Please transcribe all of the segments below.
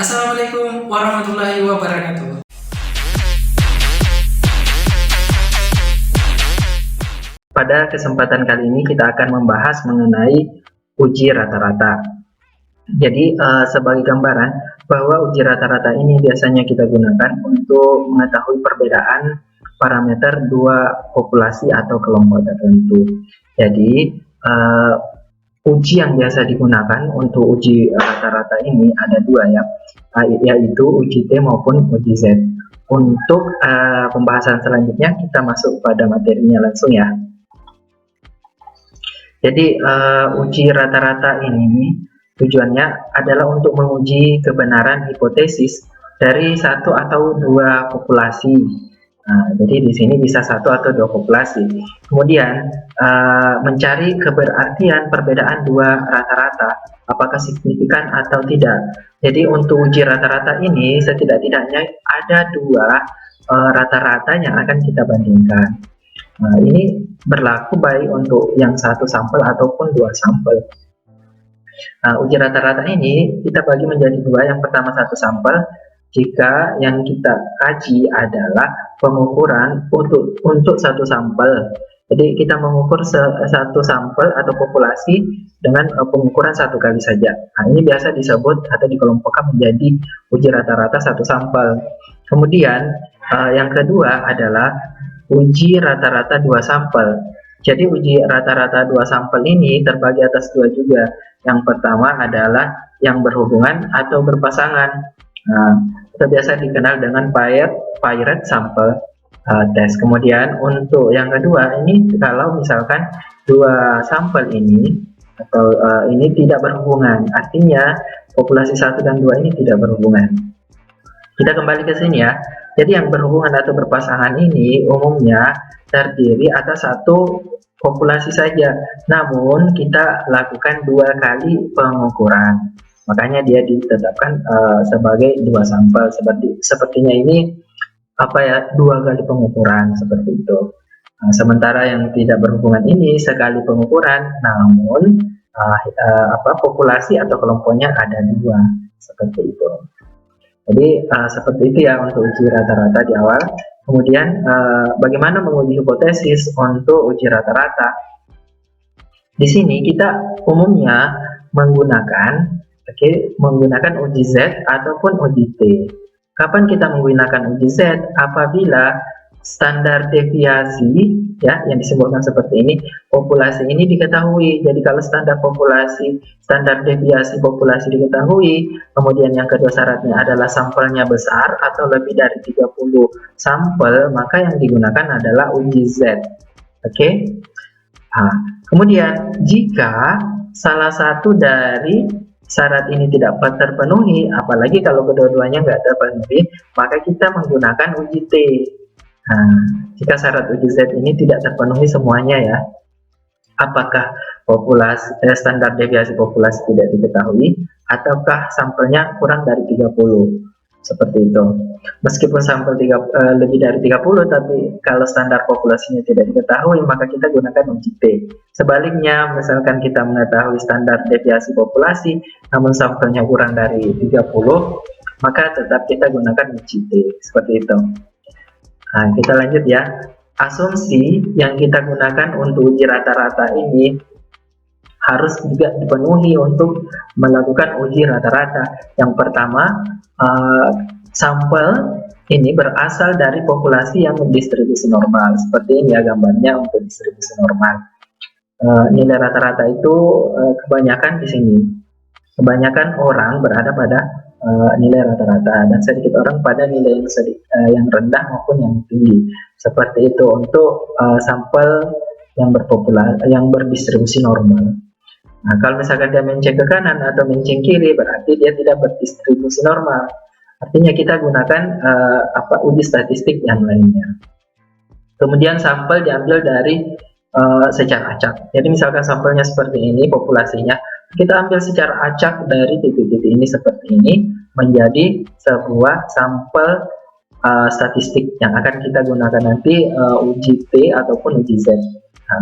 Assalamualaikum warahmatullahi wabarakatuh. Pada kesempatan kali ini kita akan membahas mengenai uji rata-rata. Jadi sebagai gambaran bahwa uji rata-rata ini biasanya kita gunakan untuk mengetahui perbedaan parameter dua populasi atau kelompok tertentu. Jadi uji yang biasa digunakan untuk uji rata-rata ini ada dua ya, yaitu uji T maupun uji Z. Untuk pembahasan selanjutnya kita masuk pada materinya langsung ya. Jadi uji rata-rata ini tujuannya adalah untuk menguji kebenaran hipotesis dari satu atau dua populasi. Jadi di sini bisa satu atau dua populasi. Kemudian mencari keberartian perbedaan dua rata-rata, apakah signifikan atau tidak. Jadi untuk uji rata-rata ini setidak-tidaknya ada dua rata-rata yang akan kita bandingkan. Ini berlaku baik untuk yang satu sampel ataupun dua sampel. Uji rata-rata ini kita bagi menjadi dua. Yang pertama satu sampel, jika yang kita kaji adalah pengukuran untuk satu sampel. Jadi kita mengukur satu sampel atau populasi dengan pengukuran satu kali saja. Ini biasa disebut atau dikelompokkan menjadi uji rata-rata satu sampel. Kemudian yang kedua adalah uji rata-rata dua sampel. Jadi uji rata-rata dua sampel ini terbagi atas dua juga. Yang pertama adalah yang berhubungan atau berpasangan. Itu biasa dikenal dengan paired sample test. Kemudian untuk yang kedua ini kalau misalkan dua sampel ini atau ini tidak berhubungan, artinya populasi 1 dan 2 ini tidak berhubungan. Kita kembali ke sini ya. Jadi yang berhubungan atau berpasangan ini umumnya terdiri atas satu populasi saja, namun kita lakukan dua kali pengukuran, makanya dia ditetapkan sebagai dua sampel. Sepertinya ini dua kali pengukuran seperti itu. Sementara yang tidak berhubungan ini sekali pengukuran, namun populasi atau kelompoknya ada dua seperti itu. Jadi seperti itu ya untuk uji rata-rata di awal. Kemudian bagaimana menguji hipotesis untuk uji rata-rata? Di sini kita umumnya menggunakan uji Z ataupun uji T. Kapan kita menggunakan uji Z? Apabila standar deviasi ya yang disebutkan seperti ini, populasi ini diketahui. Jadi kalau standar deviasi populasi diketahui, kemudian yang kedua syaratnya adalah sampelnya besar atau lebih dari 30 sampel, maka yang digunakan adalah uji Z. Kemudian jika salah satu dari syarat ini tidak terpenuhi, apalagi kalau kedua-duanya nggak terpenuhi, maka kita menggunakan uji T. Jika syarat uji Z ini tidak terpenuhi semuanya ya, apakah standar deviasi populasi tidak diketahui ataukah sampelnya kurang dari 30 seperti itu. Meskipun sampel lebih dari 30, tapi kalau standar populasinya tidak diketahui, maka kita gunakan uji T. Sebaliknya, misalkan kita mengetahui standar deviasi populasi namun sampelnya kurang dari 30, maka tetap kita gunakan uji T seperti itu. Kita lanjut ya. Asumsi yang kita gunakan untuk uji rata-rata ini harus juga dipenuhi untuk melakukan uji rata-rata. Yang pertama, sampel ini berasal dari populasi yang distribusi normal. Seperti ini ya gambarnya untuk distribusi normal. Nilai rata-rata itu kebanyakan di sini. Kebanyakan orang berada pada nilai rata-rata dan sedikit orang pada nilai yang rendah maupun yang tinggi. Seperti itu untuk sampel yang berdistribusi normal. Kalau misalkan dia menceng ke kanan atau menceng kiri, berarti dia tidak berdistribusi normal. Artinya kita gunakan uji statistik yang lainnya. Kemudian sampel diambil dari secara acak. Jadi misalkan sampelnya seperti ini populasinya, kita ambil secara acak dari titik-titik ini seperti ini menjadi sebuah sampel statistik yang akan kita gunakan nanti uji T ataupun uji Z.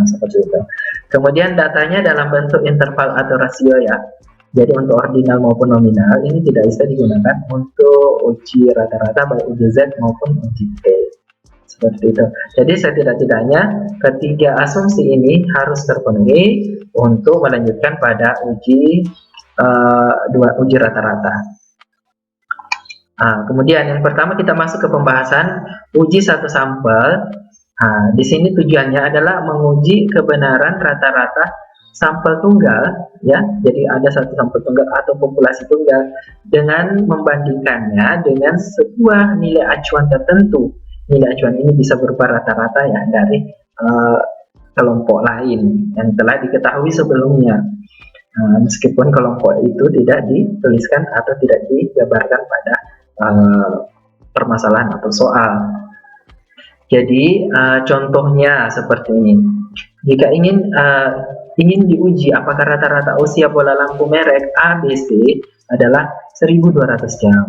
Seperti itu. Kemudian datanya dalam bentuk interval atau rasio ya. Jadi untuk ordinal maupun nominal ini tidak bisa digunakan untuk uji rata-rata baik uji Z maupun uji T. Seperti itu. Jadi setidak-tidaknya ketiga asumsi ini harus terpenuhi untuk melanjutkan pada uji uji rata-rata. Kemudian yang pertama kita masuk ke pembahasan uji satu sampel. Di sini tujuannya adalah menguji kebenaran rata-rata sampel tunggal, ya. Jadi ada satu sampel tunggal atau populasi tunggal dengan membandingkannya dengan sebuah nilai acuan tertentu. Nilai acuan ini bisa berupa rata-rata ya dari kelompok lain yang telah diketahui sebelumnya. Meskipun kelompok itu tidak dituliskan atau tidak dijabarkan pada permasalahan atau soal. Jadi contohnya seperti ini. Jika ingin diuji apakah rata-rata usia bola lampu merek ABC adalah 1200 jam.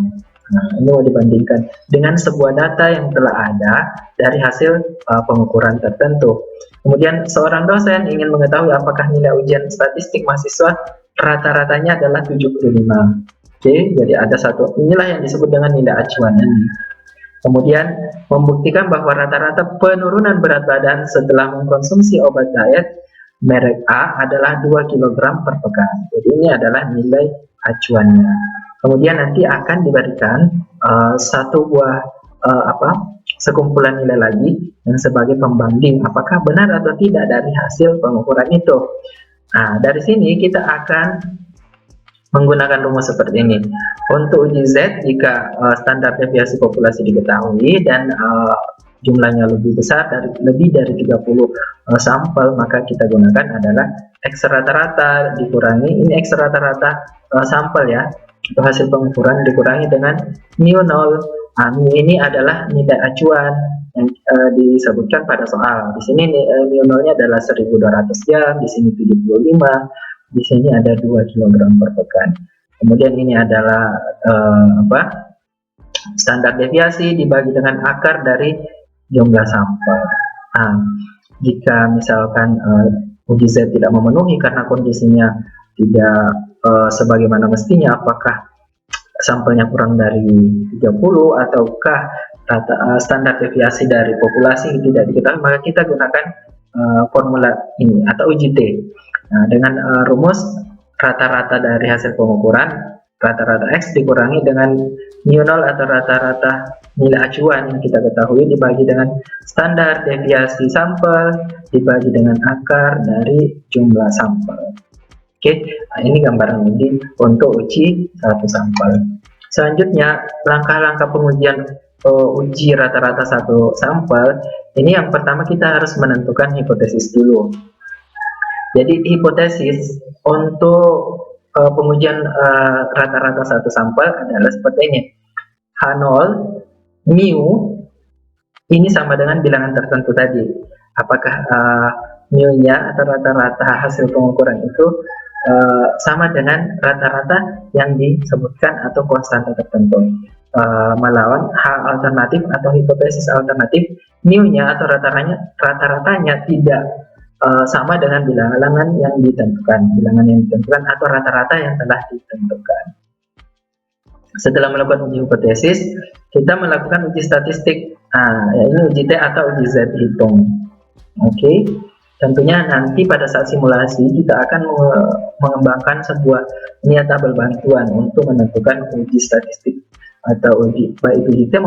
Nah, ini mau dibandingkan dengan sebuah data yang telah ada dari hasil pengukuran tertentu. Kemudian seorang dosen ingin mengetahui apakah nilai ujian statistik mahasiswa rata-ratanya adalah 75. Oke, jadi ada satu, inilah yang disebut dengan nilai acuan ini. Kemudian membuktikan bahwa rata-rata penurunan berat badan setelah mengkonsumsi obat diet merek A adalah 2 kg per pekan. Jadi ini adalah nilai acuannya. Kemudian nanti akan diberikan satu buah sekumpulan nilai lagi yang sebagai pembanding apakah benar atau tidak dari hasil pengukuran itu. Nah, dari sini kita akan menggunakan rumus seperti ini. Untuk uji Z, jika standar deviasi populasi diketahui dan jumlahnya lebih besar, lebih dari 30 sampel, maka kita gunakan adalah X rata-rata dikurangi, ini X rata-rata sampel ya, itu hasil pengukuran dikurangi dengan mu 0. Mu ini adalah nilai acuan yang disebutkan pada soal. Di sini mu 0-nya adalah 1200 jam, di sini 75, di sini ada 2 kg per pekan. Kemudian ini adalah standar deviasi dibagi dengan akar dari jumlah sampel. Jika misalkan uji Z tidak memenuhi karena kondisinya tidak sebagaimana mestinya, apakah sampelnya kurang dari 30 ataukah standar deviasi dari populasi tidak diketahui, maka kita gunakan formula ini atau uji T. Nah, dengan rumus rata-rata dari hasil pengukuran, rata-rata X dikurangi dengan mu 0 atau rata-rata nilai acuan yang kita ketahui dibagi dengan standar deviasi sampel dibagi dengan akar dari jumlah sampel. Oke, nah ini gambaran lagi untuk uji satu sampel. Selanjutnya, langkah-langkah pengujian uji rata-rata satu sampel. Ini yang pertama kita harus menentukan hipotesis dulu. Jadi hipotesis untuk pengujian rata-rata satu sampel adalah seperti ini. H0 mu ini sama dengan bilangan tertentu tadi. Apakah mu-nya atau rata-rata hasil pengukuran itu sama dengan rata-rata yang disebutkan atau konstanta tertentu, melawan H alternatif atau hipotesis alternatif, mu-nya atau rata-ratanya tidak sama dengan bilangan yang ditentukan, atau rata-rata yang telah ditentukan. Setelah melakukan uji hipotesis, kita melakukan uji statistik. Ya ini uji T atau uji Z hitung. Oke. Tentunya nanti pada saat simulasi kita akan mengembangkan sebuah tabel bantuan untuk menentukan uji statistik atau uji baik uji T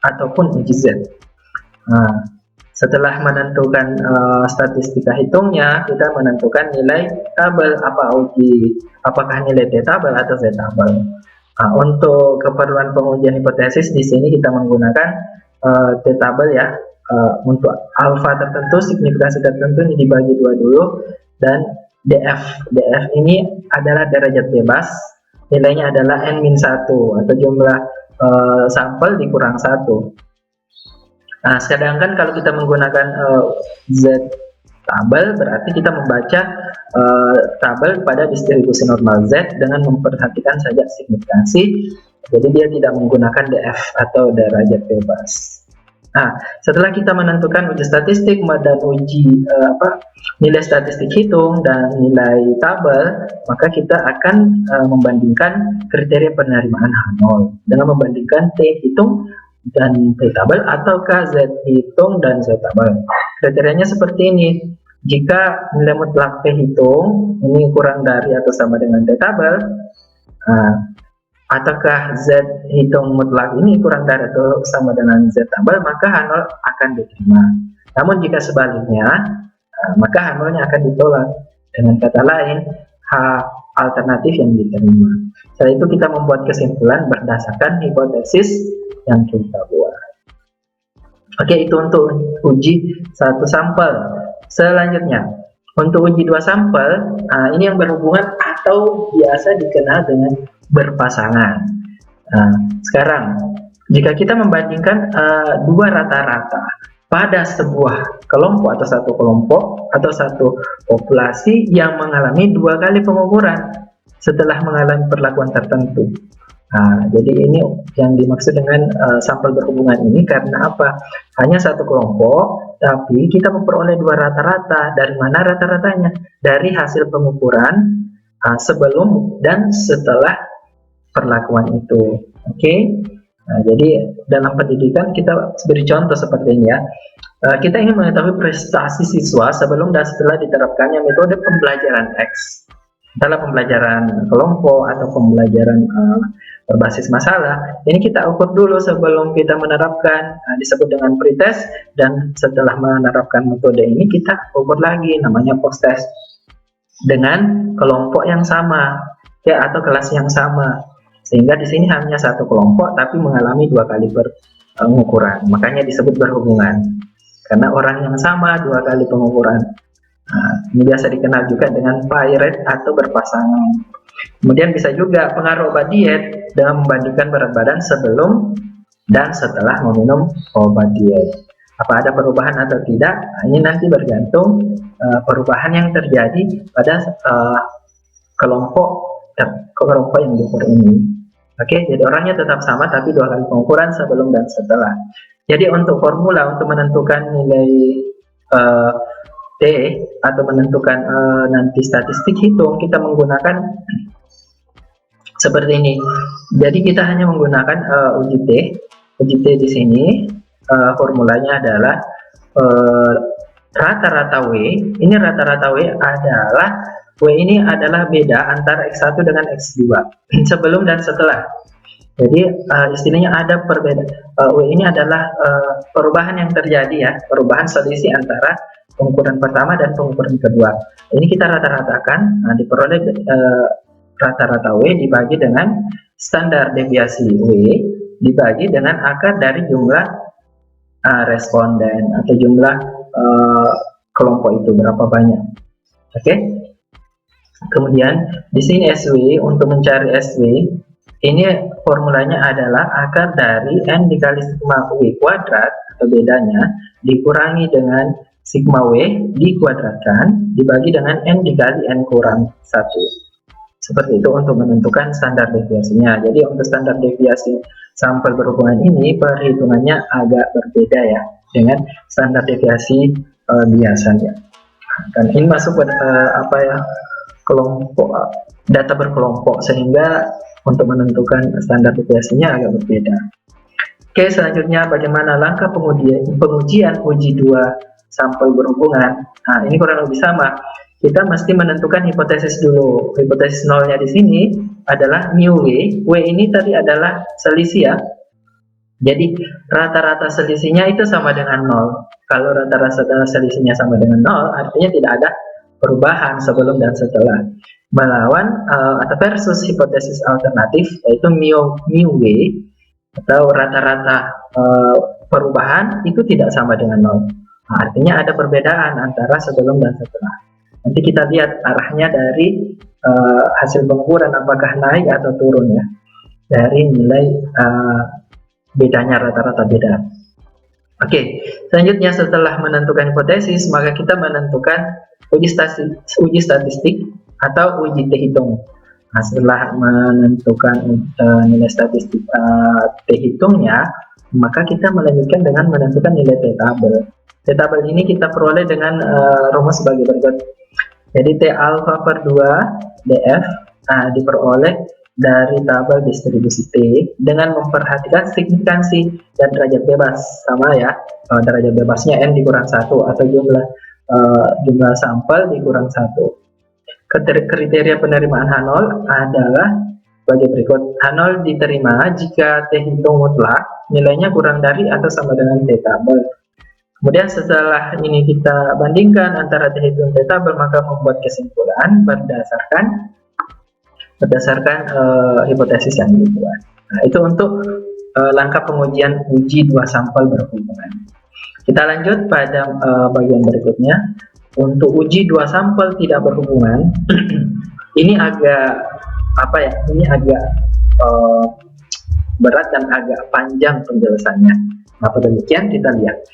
ataupun uji Z. Setelah menentukan statistika hitungnya, kita menentukan nilai tabel apakah nilai T tabel atau Z tabel. Untuk keperluan pengujian hipotesis di sini kita menggunakan T tabel ya. Untuk alfa tertentu, signifikansi tertentu ini dibagi dua dulu, dan DF ini adalah derajat bebas, nilainya adalah N-1 atau jumlah sampel dikurang 1. Nah, sedangkan kalau kita menggunakan Z tabel, berarti kita membaca tabel pada distribusi normal Z dengan memperhatikan saja signifikansi, jadi dia tidak menggunakan DF atau derajat bebas. Nah, setelah kita menentukan uji statistik dan nilai statistik hitung dan nilai tabel, maka kita akan membandingkan kriteria penerimaan H0 dengan membandingkan T hitung dan T tabel ataukah Z hitung dan Z tabel. Kriterianya seperti ini. Jika nilai mutlak P hitung ini kurang dari atau sama dengan T tabel, ataukah Z hitung mutlak ini kurang dari atau sama dengan Z tabel, maka H0 akan diterima. Namun jika sebaliknya, maka H0-nya akan ditolak. Dengan kata lain, H alternatif yang diterima. Setelah itu kita membuat kesimpulan berdasarkan hipotesis yang kita buat. Oke, itu untuk uji satu sampel. Selanjutnya, untuk uji dua sampel, ini yang berhubungan atau biasa dikenal dengan berpasangan. Sekarang, jika kita membandingkan dua rata-rata pada sebuah kelompok atau satu kelompok atau satu populasi yang mengalami dua kali pengukuran setelah mengalami perlakuan tertentu. Jadi ini yang dimaksud dengan sampel berhubungan ini, karena apa? Hanya satu kelompok, tapi kita memperoleh dua rata-rata. Dari mana rata-ratanya? Dari hasil pengukuran sebelum dan setelah perlakuan itu. Oke? Jadi dalam pendidikan kita beri contoh seperti ini ya. Kita ingin mengetahui prestasi siswa sebelum dan setelah diterapkannya metode pembelajaran X. Dalam pembelajaran kelompok atau pembelajaran berbasis masalah, ini kita ukur dulu sebelum kita menerapkan, disebut dengan pretest, dan setelah menerapkan metode ini kita ukur lagi, namanya post-test, dengan kelompok yang sama ya, atau kelas yang sama, sehingga di sini hanya satu kelompok tapi mengalami dua kali pengukuran, makanya disebut berhubungan karena orang yang sama dua kali pengukuran. Ini biasa dikenal juga dengan pay-rate atau berpasangan. Kemudian bisa juga pengaruh obat diet dengan membandingkan berat badan sebelum dan setelah meminum obat diet. Apa ada perubahan atau tidak? Ini nanti bergantung perubahan yang terjadi pada kelompok yang diukur ini. Oke, jadi orangnya tetap sama tapi dua kali pengukuran sebelum dan setelah. Jadi untuk formula untuk menentukan nilai T atau menentukan nanti statistik hitung, kita menggunakan seperti ini. Jadi kita hanya menggunakan uji T. Uji T di sini formulanya adalah rata-rata W. Ini rata-rata W adalah ini adalah beda antara X1 dengan X2 sebelum dan setelah. Jadi istilahnya ada perbedaan. W ini adalah perubahan yang terjadi ya, perubahan selisih antara pengukuran pertama dan pengukuran kedua. Ini kita rata-ratakan, diperoleh rata-rata W dibagi dengan standar deviasi W dibagi dengan akar dari jumlah responden atau jumlah kelompok itu berapa banyak. Oke. Kemudian di sini SW, untuk mencari SW ini formulanya adalah akar dari N dikali sigma W kuadrat atau bedanya dikurangi dengan sigma W dikuadratkan dibagi dengan N dikali N kurang 1. Seperti itu untuk menentukan standar deviasinya. Jadi untuk standar deviasi sampel berhubungan ini perhitungannya agak berbeda ya dengan standar deviasi biasanya. Dan ini masuk ke kelompok, data berkelompok, sehingga untuk menentukan standar deviasinya agak berbeda. Oke, selanjutnya bagaimana langkah pengujian uji dua sampel berhubungan. Nah, ini kurang lebih sama. Kita mesti menentukan hipotesis dulu. Hipotesis nolnya di sini adalah mu W. W ini tadi adalah selisih ya. Jadi rata-rata selisihnya itu sama dengan 0. Kalau rata-rata selisihnya sama dengan 0, artinya tidak ada perubahan sebelum dan setelah. Melawan atau versus hipotesis alternatif, yaitu mu W atau rata-rata perubahan itu tidak sama dengan 0. Nah, artinya ada perbedaan antara sebelum dan setelah. Nanti kita lihat arahnya dari hasil pengukuran apakah naik atau turun ya, dari nilai bedanya, rata-rata beda. Oke, selanjutnya setelah menentukan hipotesis, maka kita menentukan uji statistik atau uji T hitung. Nah, setelah menentukan nilai statistik T hitungnya, maka kita melanjutkan dengan menentukan nilai T-tabel. T-tabel ini kita peroleh dengan rumus sebagai berikut. Jadi T alfa per 2 df diperoleh dari tabel distribusi T dengan memperhatikan signifikansi dan derajat bebas, sama ya, derajat bebasnya N dikurang 1 atau jumlah sampel dikurang 1. Kriteria penerimaan H0 adalah sebagai berikut. H0 diterima jika T hitung mutlak nilainya kurang dari atau sama dengan T tabel. Kemudian setelah ini kita bandingkan antara T hitung T tabel, maka membuat kesimpulan berdasarkan hipotesis yang dibuat. Nah, itu untuk langkah pengujian uji dua sampel berhubungan. Kita lanjut pada bagian berikutnya. Untuk uji dua sampel tidak berhubungan, ini agak berat dan agak panjang penjelasannya. Apa demikian, kita lihat.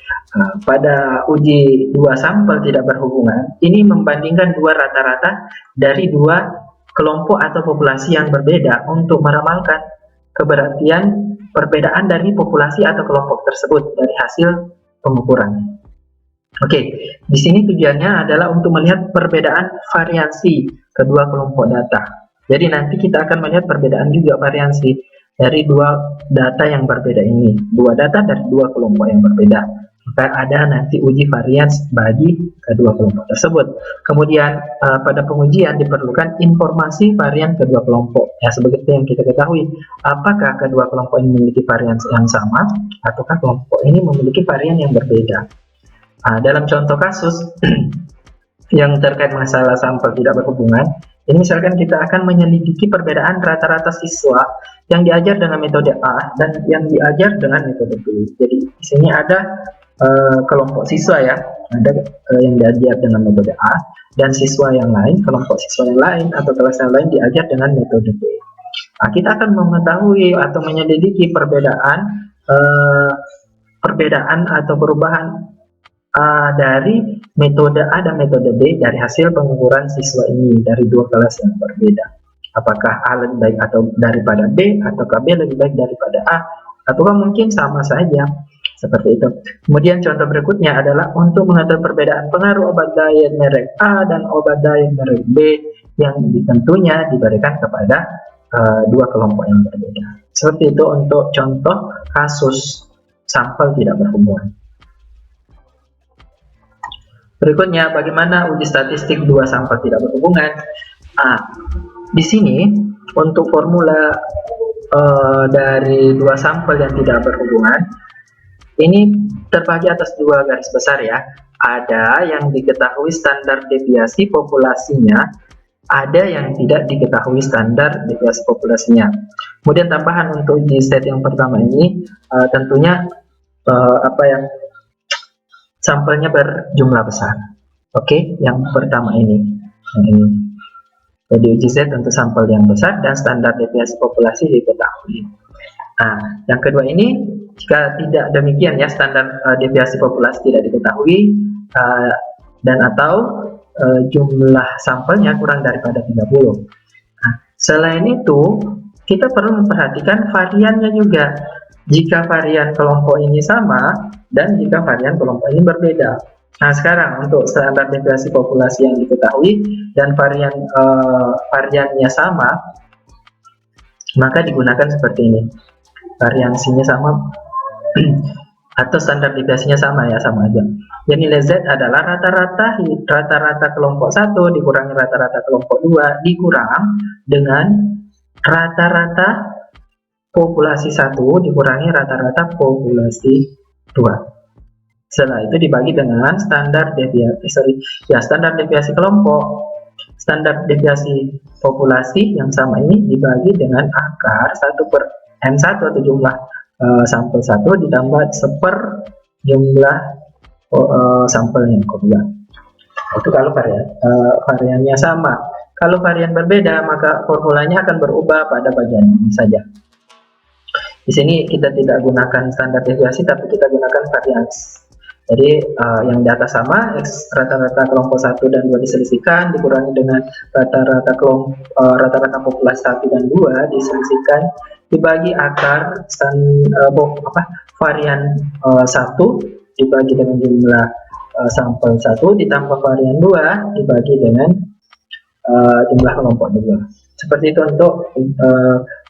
Pada uji dua sampel tidak berhubungan, ini membandingkan dua rata-rata dari dua kelompok atau populasi yang berbeda untuk meramalkan keberartian perbedaan dari populasi atau kelompok tersebut dari hasil pengukuran. Oke, di sini tujuannya adalah untuk melihat perbedaan variansi kedua kelompok data. Jadi nanti kita akan melihat perbedaan juga variansi dari dua data yang berbeda ini, dua data dari dua kelompok yang berbeda. Maka ada nanti uji varians bagi kedua kelompok tersebut. Kemudian pada pengujian diperlukan informasi varian kedua kelompok. Ya, seperti yang kita ketahui, apakah kedua kelompok ini memiliki varians yang sama, ataukah kelompok ini memiliki varian yang berbeda. Dalam contoh kasus yang terkait masalah sampel tidak berhubungan, ini misalkan kita akan menyelidiki perbedaan rata-rata siswa yang diajar dengan metode A dan yang diajar dengan metode B. Jadi di sini ada kelompok siswa ya, ada yang diajar dengan metode A dan siswa yang lain, kelompok siswa yang lain atau kelas yang lain diajar dengan metode B. Kita akan mengetahui atau menyelidiki perbedaan atau perubahan dari metode A dan metode B dari hasil pengukuran siswa ini dari dua kelas yang berbeda. Apakah A lebih baik atau daripada B, ataukah B lebih baik daripada A, ataukah mungkin sama saja, seperti itu. Kemudian contoh berikutnya adalah untuk mengetahui perbedaan pengaruh obat diet merek A dan obat diet merek B yang tentunya diberikan kepada dua kelompok yang berbeda. Seperti itu untuk contoh kasus sampel tidak berhubungan. Berikutnya, bagaimana uji statistik dua sampel tidak berhubungan? Di sini untuk formula dari dua sampel yang tidak berhubungan, ini terbagi atas dua garis besar ya. Ada yang diketahui standar deviasi populasinya, ada yang tidak diketahui standar deviasi populasinya. Kemudian tambahan untuk uji stat yang pertama ini, tentunya sampelnya berjumlah besar. Oke, yang pertama ini. Jadi uji Z tentu sampel yang besar dan standar deviasi populasi diketahui. Yang kedua ini, jika tidak demikian ya, standar deviasi populasi tidak diketahui dan atau jumlah sampelnya kurang daripada 30. Selain itu, kita perlu memperhatikan variannya juga. Jika varian kelompok ini sama dan jika varian kelompok ini berbeda. Sekarang untuk standar deviasi populasi yang diketahui dan variannya sama, maka digunakan seperti ini. Variansinya sama atau standar deviasinya sama ya, sama aja. Jadi nilai Z adalah rata-rata kelompok 1 dikurangi rata-rata kelompok 2 dikurang dengan rata-rata populasi 1 dikurangi rata-rata populasi 2. Setelah itu dibagi dengan standar deviasi kelompok. Standar deviasi populasi yang sama ini dibagi dengan akar 1/n1 atau jumlah sampel 1 ditambah 1/per jumlah sampel yang kedua. Itu kalau variannya sama. Kalau varian berbeda, maka formulanya akan berubah pada bagian ini saja. Di sini kita tidak gunakan standar deviasi, tapi kita gunakan varians. Jadi yang di atas sama, X rata-rata kelompok 1 dan 2 diselisihkan, dikurangi dengan rata-rata populasi 1 dan 2 diselisihkan, dibagi akar varian 1 dibagi dengan jumlah sampel 1 ditambah varian 2 dibagi dengan jumlah kelompok 2. Seperti itu untuk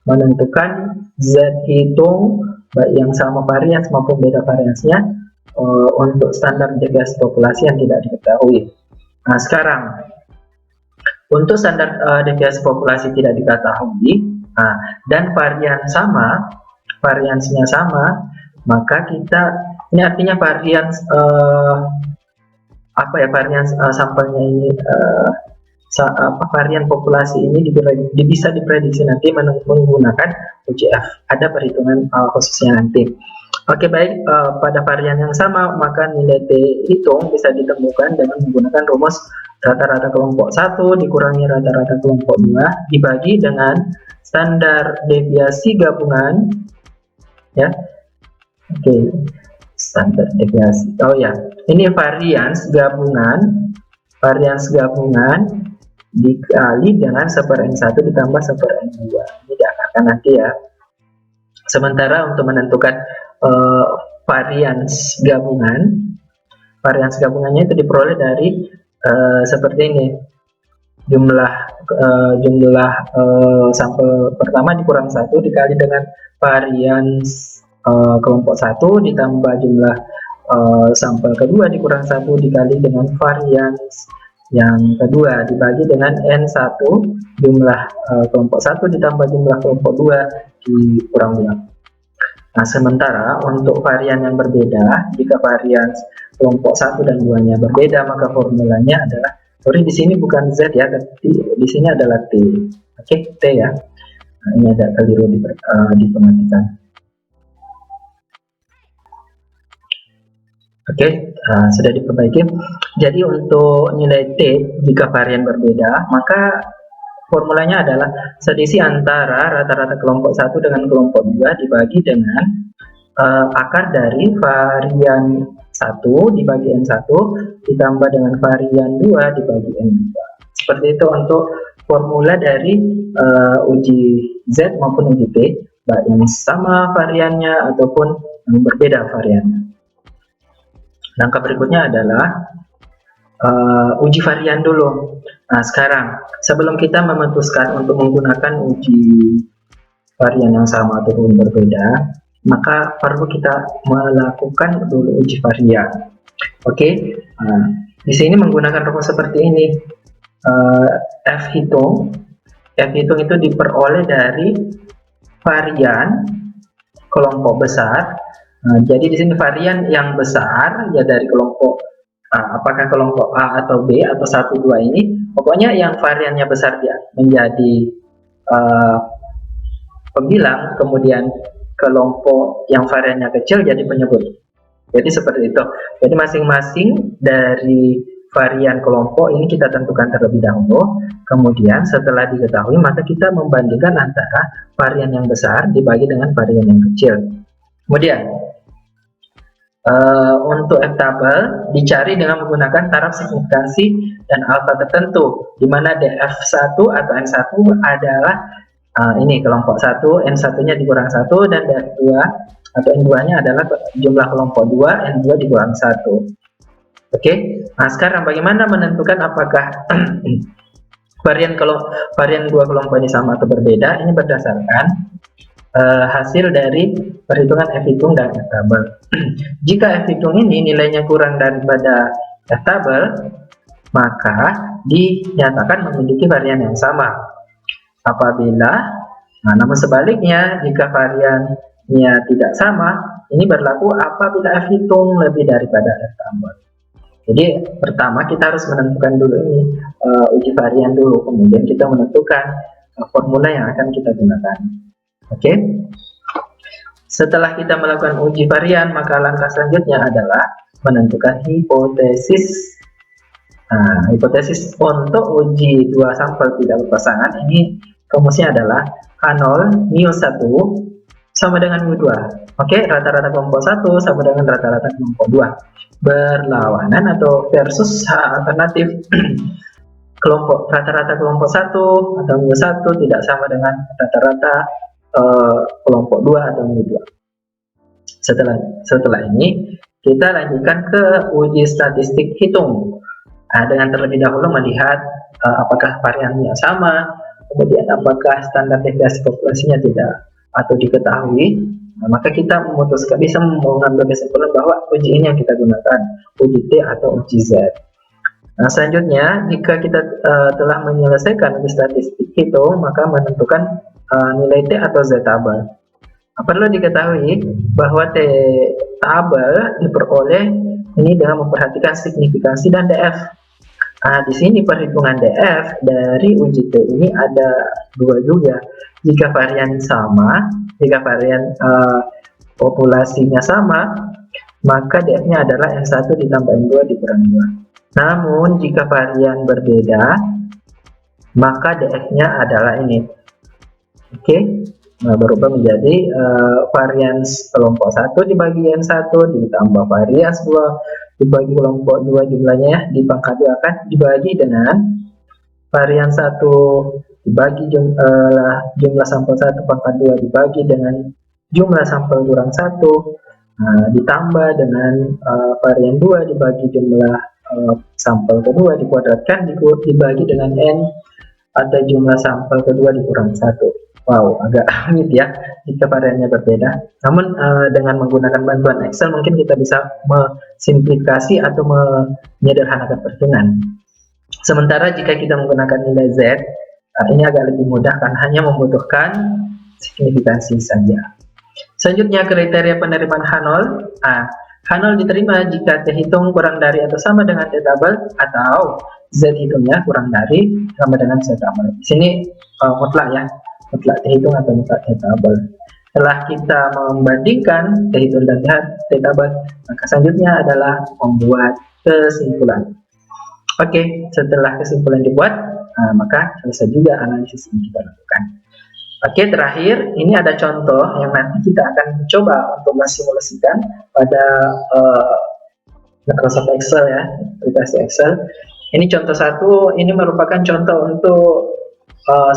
menentukan Z hitung baik yang sama varians maupun beda variansnya untuk standar deviasi populasi yang tidak diketahui. Nah, sekarang untuk standar deviasi populasi tidak diketahui, dan variansnya sama, maka ini artinya varians sampelnya ini varian populasi ini bisa diprediksi nanti menggunakan UGF. Ada perhitungan khususnya nanti. Oke, baik, pada varian yang sama maka nilai T hitung bisa ditemukan dengan menggunakan rumus rata-rata kelompok 1 dikurangi rata-rata kelompok 2 dibagi dengan standar deviasi gabungan, ya. Oke, standar deviasi. Oh ya, ini varians gabungan dikali dengan 1/N1 ditambah 1/N2. Ini diakarkan nanti ya. Sementara untuk menentukan varians gabungannya itu diperoleh dari seperti ini, jumlah sampel pertama dikurang 1 dikali dengan varians kelompok 1 ditambah jumlah sampel kedua dikurang 1 dikali dengan varians yang kedua dibagi dengan N1 jumlah kelompok 1 ditambah jumlah kelompok 2 dikurang 2. Nah, sementara untuk varian yang berbeda, jika varian kelompok 1 dan 2-nya berbeda, maka formulanya adalah, di sini bukan Z ya, tapi di sini adalah T. Oke, T ya. Nah, ini ada keliru diperhatikan. Oke, sudah diperbaiki. Jadi untuk nilai T jika varian berbeda, maka formulanya adalah selisih antara rata-rata kelompok 1 dengan kelompok 2 dibagi dengan akar dari varian 1 dibagi N1 ditambah dengan varian 2 dibagi N2. Seperti itu untuk formula dari uji Z maupun uji T, baik yang sama variannya ataupun yang berbeda variannya. Langkah berikutnya adalah uji varian dulu. Nah, sekarang sebelum kita memutuskan untuk menggunakan uji varian yang sama ataupun berbeda, maka perlu kita melakukan dulu uji varian. Oke, di sini menggunakan rumus seperti ini. F hitung itu diperoleh dari varian kelompok besar. Jadi di sini varian yang besar ya dari kelompok apakah kelompok A atau B atau 1, 2 ini, pokoknya yang variannya besar dia menjadi pembilang, kemudian kelompok yang variannya kecil jadi penyebut. Jadi seperti itu. Jadi masing-masing dari varian kelompok ini kita tentukan terlebih dahulu, kemudian setelah diketahui maka kita membandingkan antara varian yang besar dibagi dengan varian yang kecil. Kemudian untuk F-tabel dicari dengan menggunakan taraf signifikansi dan alfa tertentu, di mana DF1 atau N1 adalah ini kelompok 1, N1-nya dikurang 1, dan DF2 atau N2-nya adalah jumlah kelompok 2, N2 dikurang 1. Oke, nah sekarang bagaimana menentukan apakah varian dua kelompok ini sama atau berbeda? Ini berdasarkan hasil dari perhitungan F hitung dan F tabel. Jika F hitung ini nilainya kurang daripada F tabel, maka dinyatakan memiliki varian yang sama. Namun sebaliknya, jika variannya tidak sama, ini berlaku apabila F hitung lebih daripada F tabel. Jadi pertama kita harus menentukan dulu ini uji varian dulu, kemudian kita menentukan formula yang akan kita gunakan. Oke, setelah kita melakukan uji varian, maka langkah selanjutnya adalah menentukan hipotesis. Nah, hipotesis untuk uji dua sampel tidak berpasangan ini rumusnya adalah H0 μ1 1 sama dengan U2. Oke, rata-rata kelompok 1 sama dengan rata-rata kelompok 2. Berlawanan atau versus alternatif kelompok rata-rata kelompok 1 atau U1 tidak sama dengan rata-rata kelompok 2 atau U2. Setelah ini kita lanjutkan ke uji statistik hitung. Dengan terlebih dahulu melihat apakah variannya sama, kemudian apakah standar deviasi populasinya tidak atau diketahui. Maka kita bisa mengambil kesimpulan bahwa uji ini yang kita gunakan, uji T atau uji Z. Selanjutnya, jika kita telah menyelesaikan uji statistik itu, maka menentukan nilai T atau Z tabel. Perlu diketahui bahwa T tabel diperoleh ini dengan memperhatikan signifikansi dan DF. Di sini perhitungan DF dari uji T ini ada dua juga. Jika varian sama, jika varian populasinya sama, maka DF-nya adalah N1 ditambah N2 dikurang 2. Namun jika varian berbeda, maka DF-nya adalah ini. Oke. Berubah menjadi varian kelompok 1 dibagi N1 ditambah varian 2 dibagi kelompok 2 jumlahnya di pangkat 2 akan dibagi dengan varian 1 dibagi jumlah sampel 1 pangkat 2 dibagi dengan jumlah sampel kurang 1 ditambah dengan varian 2 dibagi jumlah sampel kedua dikuadratkan dibagi dengan N atau jumlah sampel kedua dikurang 1. Wow, agak rumit ya jika variannya berbeda. Namun dengan menggunakan bantuan Excel mungkin kita bisa mensimplifikasi atau menyederhanakan perhitungan. Sementara jika kita menggunakan nilai Z, ini agak lebih mudah kan, hanya membutuhkan signifikansi saja. Selanjutnya kriteria penerimaan H0. H0 diterima jika T hitung kurang dari atau sama dengan T tabel atau Z hitungnya kurang dari sama dengan Z tabel. Di sini mutlak ya. Mutlak T hitung atau mutlak T tabel. Setelah kita membandingkan T hitung dan T tabel, maka selanjutnya adalah membuat kesimpulan. Oke, setelah kesimpulan dibuat, maka selesai juga analisis yang kita lakukan. Oke, terakhir ini ada contoh yang nanti kita akan coba untuk mensimulasikan pada Microsoft Excel ya, aplikasi Excel. Ini contoh satu, ini merupakan contoh untuk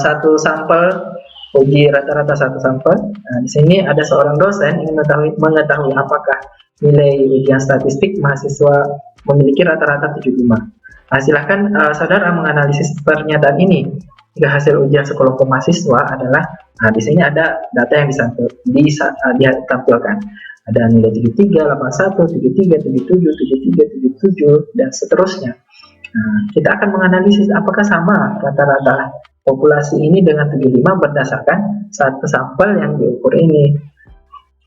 satu sampel uji rata-rata satu sampel. Di sini ada seorang dosen ingin mengetahui apakah nilai ujian statistik mahasiswa memiliki rata-rata 75. Silahkan saudara menganalisis pernyataan ini. Jika hasil ujian sekelompok mahasiswa adalah, di sini ada data yang ditampilkan. Ada nilai 73, 81, 73, 77, 73, 77, dan seterusnya. Kita akan menganalisis apakah sama rata-rata populasi ini dengan 75 berdasarkan satu sampel yang diukur ini.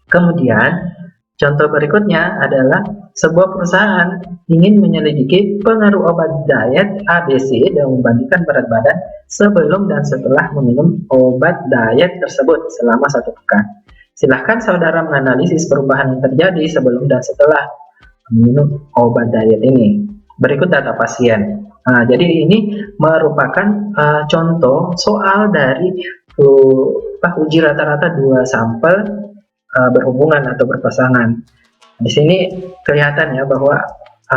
Kemudian, contoh berikutnya adalah sebuah perusahaan ingin menyelidiki pengaruh obat diet ABC dan membandingkan berat badan sebelum dan setelah meminum obat diet tersebut selama 1 pekan. Silahkan saudara menganalisis perubahan yang terjadi sebelum dan setelah meminum obat diet ini. Berikut data pasien. Jadi ini merupakan contoh soal dari uji rata-rata 2 sampel berhubungan atau berpasangan. Di sini kelihatan ya bahwa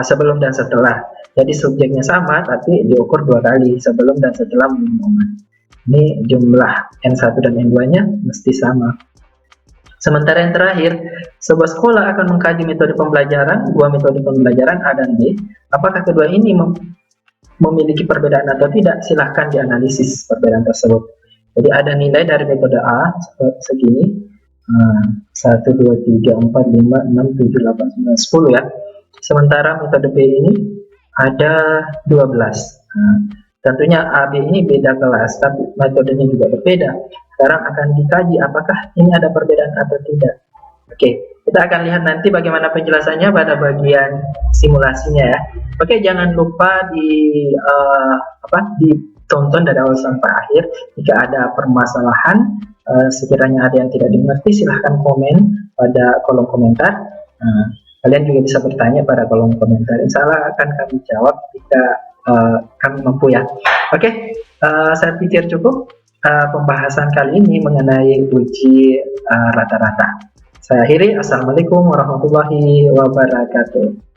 sebelum dan setelah. Jadi subjeknya sama tapi diukur 2 kali, sebelum dan setelah minum obat. Ini jumlah N1 dan N2-nya mesti sama. Sementara yang terakhir, sebuah sekolah akan mengkaji metode pembelajaran, 2 metode pembelajaran A dan B. Apakah kedua ini memiliki perbedaan atau tidak? Silahkan dianalisis perbedaan tersebut. Jadi ada nilai dari metode A segini, 1, 2, 3, 4, 5, 6, 7, 8, 9, 10 ya. Sementara metode B ini ada 12. Tentunya A, B ini beda kelas, tapi metodenya juga berbeda. Sekarang akan dikaji apakah ini ada perbedaan atau tidak. Oke, kita akan lihat nanti bagaimana penjelasannya pada bagian simulasinya ya. Oke, jangan lupa ditonton dari awal sampai akhir. Jika ada permasalahan, sekiranya ada yang tidak dimengerti, silahkan komen pada kolom komentar. Kalian juga bisa bertanya pada kolom komentar. Insya Allah akan kami jawab jika kami mampu ya. Oke, saya pikir cukup. pembahasan kali ini mengenai uji rata-rata. Saya akhiri. Assalamualaikum warahmatullahi wabarakatuh.